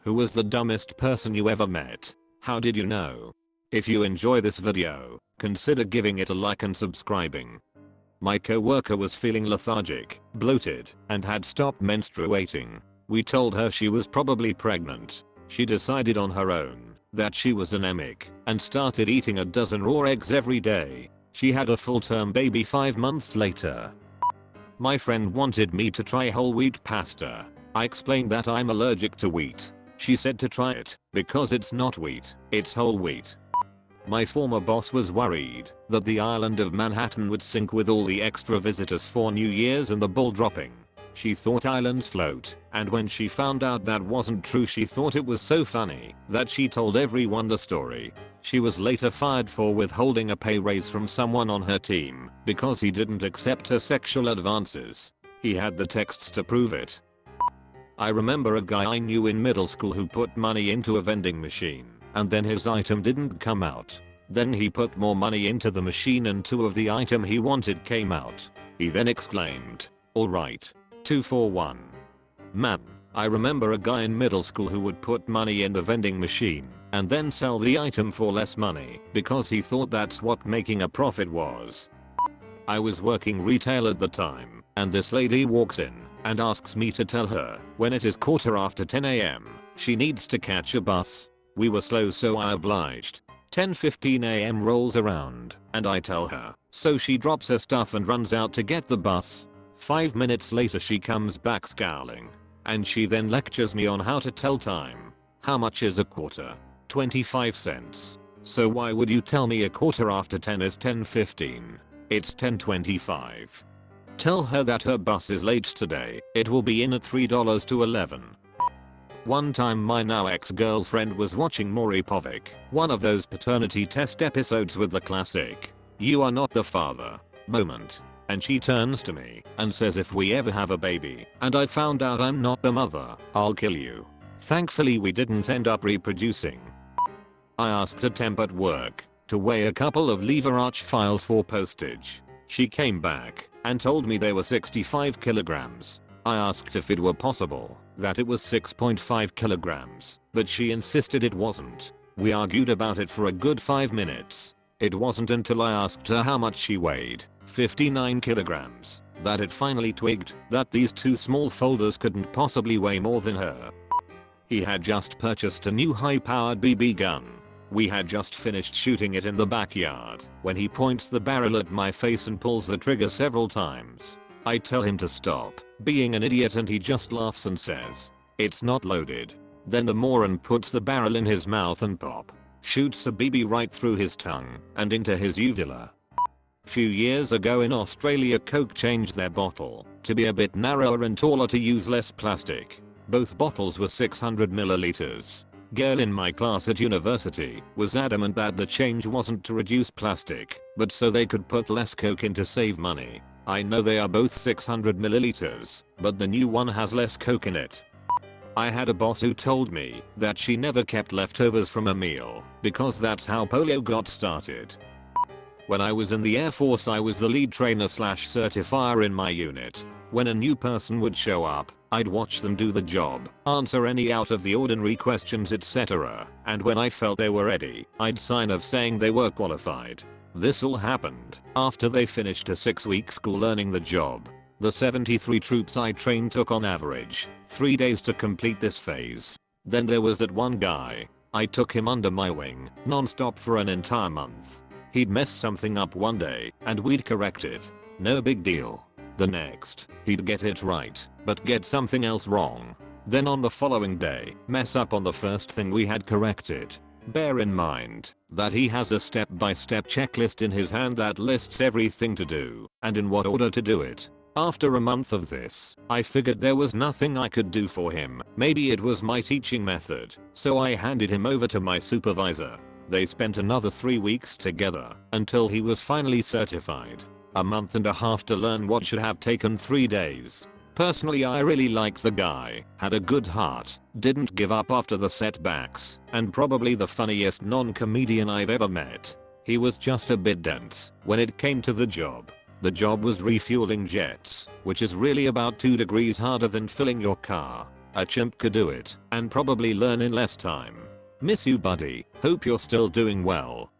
Who was the dumbest person you ever met? How did you know? If you enjoy this video, consider giving it a like and subscribing. My coworker was feeling lethargic, bloated, and had stopped menstruating. We told her she was probably pregnant. She decided on her own that she was anemic and started eating a dozen raw eggs every day. She had a full-term baby 5 months later. My friend wanted me to try whole wheat pasta. I explained that I'm allergic to wheat. She said to try it because it's not wheat, it's whole wheat. My former boss was worried that the island of Manhattan would sink with all the extra visitors for New Year's and the ball dropping. She thought islands float, and when she found out that wasn't true, she thought it was so funny that she told everyone the story. She was later fired for withholding a pay raise from someone on her team because he didn't accept her sexual advances. He had the texts to prove it. I remember a guy I knew in middle school who put money into a vending machine, and then his item didn't come out. Then he put more money into the machine and 2 of the item he wanted came out. He then exclaimed, "Alright. 2 for 1. Man, I remember a guy in middle school who would put money in the vending machine and then sell the item for less money because he thought that's what making a profit was. I was working retail at the time, and this lady walks in and asks me to tell her when it is 10:15 AM she needs to catch a bus. We were slow, so I obliged. 10:15 AM rolls around and I tell her, so she drops her stuff and runs out to get the bus. 5 minutes later she comes back scowling, and she then lectures me on how to tell time. How much is a quarter? 25 cents. So why would you tell me a quarter after 10 is 10:15? It's 10:25. Tell her that her bus is late today. It will be in at $3 to 11. One time my now ex-girlfriend was watching Maury Povich, one of those paternity test episodes with the classic "You are not the father" moment. And she turns to me and says, "If we ever have a baby and I found out I'm not the mother, I'll kill you." Thankfully we didn't end up reproducing. I asked a temp at work to weigh a couple of lever arch files for postage. She came back and told me they were 65 kilograms. I asked if it were possible that it was 6.5 kilograms, but she insisted it wasn't. We argued about it for a good 5 minutes. It wasn't until I asked her how much she weighed, 59 kilograms, that it finally twigged that these 2 small folders couldn't possibly weigh more than her. He had just purchased a new high-powered BB gun. We had just finished shooting it in the backyard when he points the barrel at my face and pulls the trigger several times. I tell him to stop being an idiot and he just laughs and says, "It's not loaded." Then the moron puts the barrel in his mouth and pop shoots a BB right through his tongue and into his uvula. Few years ago in Australia, Coke changed their bottle to be a bit narrower and taller to use less plastic. Both bottles were 600 milliliters. Girl in my class at university was adamant that the change wasn't to reduce plastic, but so they could put less Coke in to save money. I know they are both 600 milliliters, but the new one has less Coke in it. I had a boss who told me that she never kept leftovers from a meal because that's how polio got started. When I was in the Air Force, I was the lead trainer / certifier in my unit. When a new person would show up, I'd watch them do the job, answer any out of the ordinary questions, etc. And when I felt they were ready, I'd sign off saying they were qualified. This all happened after they finished a 6-week school learning the job. The 73 troops I trained took on average 3 days to complete this phase. Then there was that one guy. I took him under my wing non-stop for an entire month. He'd mess something up one day and we'd correct it. No big deal. The next, he'd get it right, but get something else wrong. Then on the following day, mess up on the first thing we had corrected. Bear in mind that he has a step-by-step checklist in his hand that lists everything to do and in what order to do it. After a month of this, I figured there was nothing I could do for him. Maybe it was my teaching method, so I handed him over to my supervisor. They spent another 3 weeks together until he was finally certified. A month and a half to learn what should have taken 3 days. Personally, I really liked the guy, had a good heart, didn't give up after the setbacks, and probably the funniest non-comedian I've ever met. He was just a bit dense when it came to the job. The job was refueling jets, which is really about 2 degrees harder than filling your car. A chimp could do it and probably learn in less time. Miss you buddy, hope you're still doing well.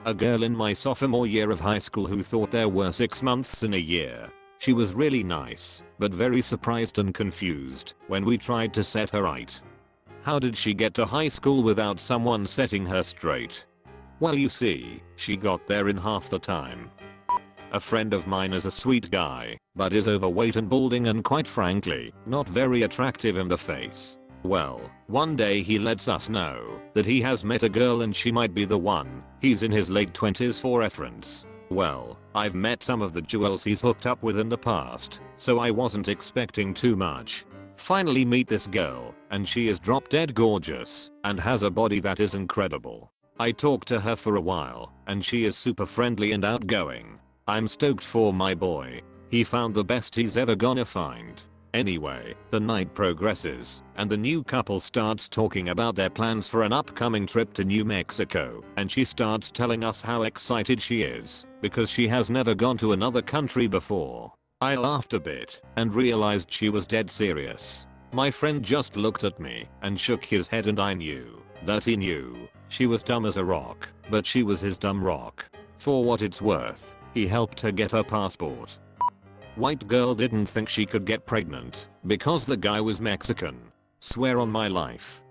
A girl in my sophomore year of high school who thought there were 6 months in a year. She was really nice, but very surprised and confused when we tried to set her right. How did she get to high school without someone setting her straight? Well, you see, she got there in half the time. A friend of mine is a sweet guy, but is overweight and balding and quite frankly, not very attractive in the face. Well, one day he lets us know that he has met a girl and she might be the one. He's in his late 20s for reference. Well, I've met some of the jewels he's hooked up with in the past, so I wasn't expecting too much. Finally meet this girl, and she is drop dead gorgeous, and has a body that is incredible. I talked to her for a while, and she is super friendly and outgoing. I'm stoked for my boy. He found the best he's ever gonna find. Anyway, the night progresses, and the new couple starts talking about their plans for an upcoming trip to New Mexico, and she starts telling us how excited she is, because she has never gone to another country before. I laughed a bit, and realized she was dead serious. My friend just looked at me, and shook his head, and I knew that he knew. She was dumb as a rock, but she was his dumb rock. For what it's worth, he helped her get her passport. White girl didn't think she could get pregnant because the guy was Mexican. Swear on my life.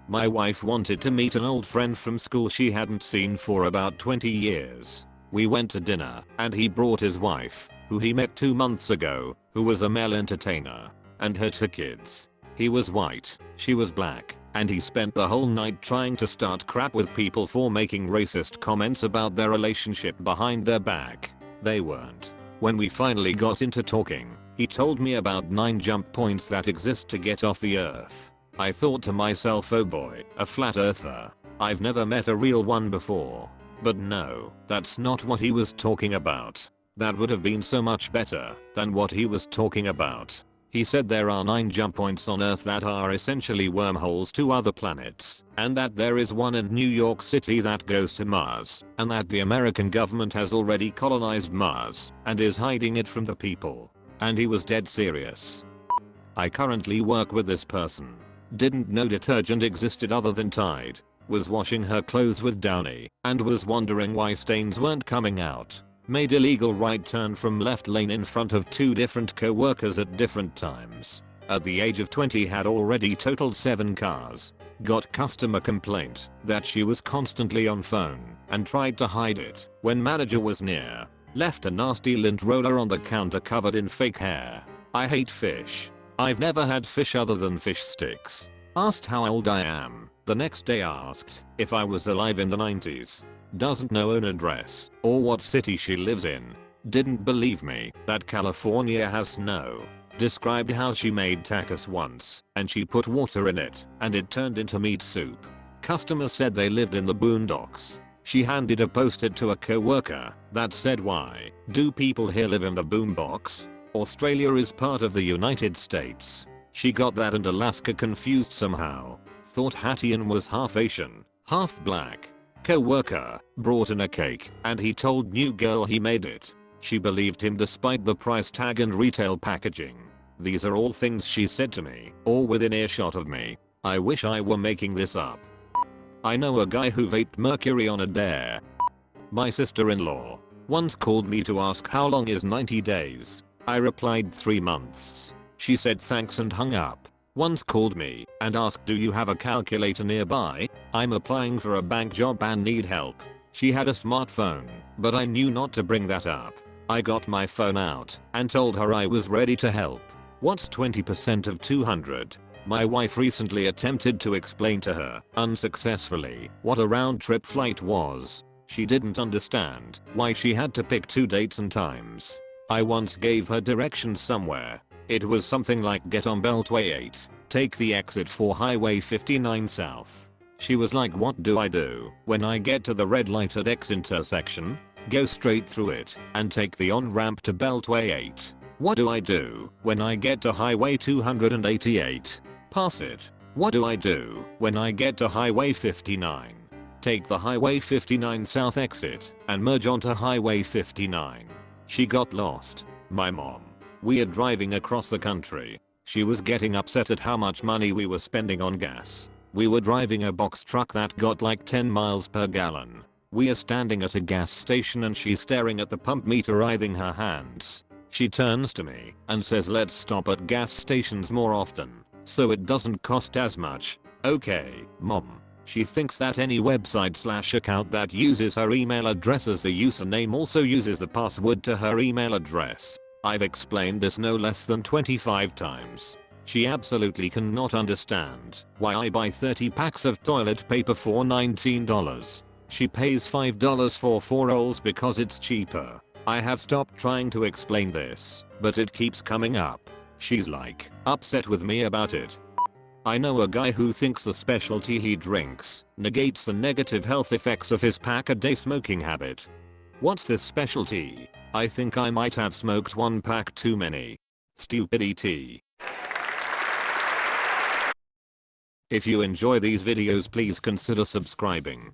My wife wanted to meet an old friend from school she hadn't seen for about 20 years. We went to dinner and he brought his wife, who he met 2 months ago, who was a male entertainer, and her 2 kids. He was white, she was black, and he spent the whole night trying to start crap with people for making racist comments about their relationship behind their back. They weren't. When we finally got into talking, he told me about 9 jump points that exist to get off the earth. I thought to myself, oh boy, a flat earther. I've never met a real one before. But no, that's not what he was talking about. That would have been so much better than what he was talking about. He said there are 9 jump points on Earth that are essentially wormholes to other planets, and that there is one in New York City that goes to Mars, and that the American government has already colonized Mars and is hiding it from the people. And he was dead serious. I currently work with this person. Didn't know detergent existed other than Tide. Was washing her clothes with Downy and was wondering why stains weren't coming out. Made illegal right turn from left lane in front of 2 different co-workers at different times. At the age of 20 had already totaled 7 cars. Got customer complaint that she was constantly on phone and tried to hide it when manager was near. Left a nasty lint roller on the counter covered in fake hair. I hate fish. I've never had fish other than fish sticks. Asked how old I am. The next day asked if I was alive in the 90s. Doesn't know an address or what city she lives in. Didn't believe me that California has snow. Described how she made tacos once and she put water in it and it turned into meat soup. Customer said they lived in the boondocks. She handed a post-it to a co-worker that said, why do people here live in the boombox? Australia is part of the United States. She got that and Alaska confused somehow. Thought Hattian was half Asian, half black. Co-worker brought in a cake and he told new girl he made it. She believed him despite the price tag and retail packaging. These are all things she said to me or within earshot of me. I wish I were making this up. I know a guy who vaped mercury on a dare. My sister-in-law once called me to ask how long is 90 days. I replied 3 months. She said thanks and hung up. Once called me and asked, do you have a calculator nearby? I'm applying for a bank job and need help. She had a smartphone, but I knew not to bring that up. I got my phone out and told her I was ready to help. What's 20% of 200? My wife recently attempted to explain to her, unsuccessfully, what a round-trip flight was. She didn't understand why she had to pick 2 dates and times. I once gave her directions somewhere. It was something like get on Beltway 8, take the exit for Highway 59 South. She was like, what do I do when I get to the red light at X intersection? Go straight through it and take the on-ramp to Beltway 8. What do I do when I get to Highway 288? Pass it. What do I do when I get to Highway 59? Take the Highway 59 South exit and merge onto Highway 59. She got lost. My mom. We are driving across the country. She was getting upset at how much money we were spending on gas. We were driving a box truck that got like 10 miles per gallon. We are standing at a gas station and she's staring at the pump meter, writhing her hands. She turns to me and says, let's stop at gas stations more often so it doesn't cost as much. Okay, mom. She thinks that any website/account that uses her email address as the username also uses the password to her email address. I've explained this no less than 25 times. She absolutely cannot understand why I buy 30 packs of toilet paper for $19. She pays $5 for 4 rolls because it's cheaper. I have stopped trying to explain this, but it keeps coming up. She's like upset with me about it. I know a guy who thinks the specialty he drinks negates the negative health effects of his pack-a-day smoking habit. What's this specialty? I think I might have smoked 1 pack too many. Stupidity. If you enjoy these videos, please consider subscribing.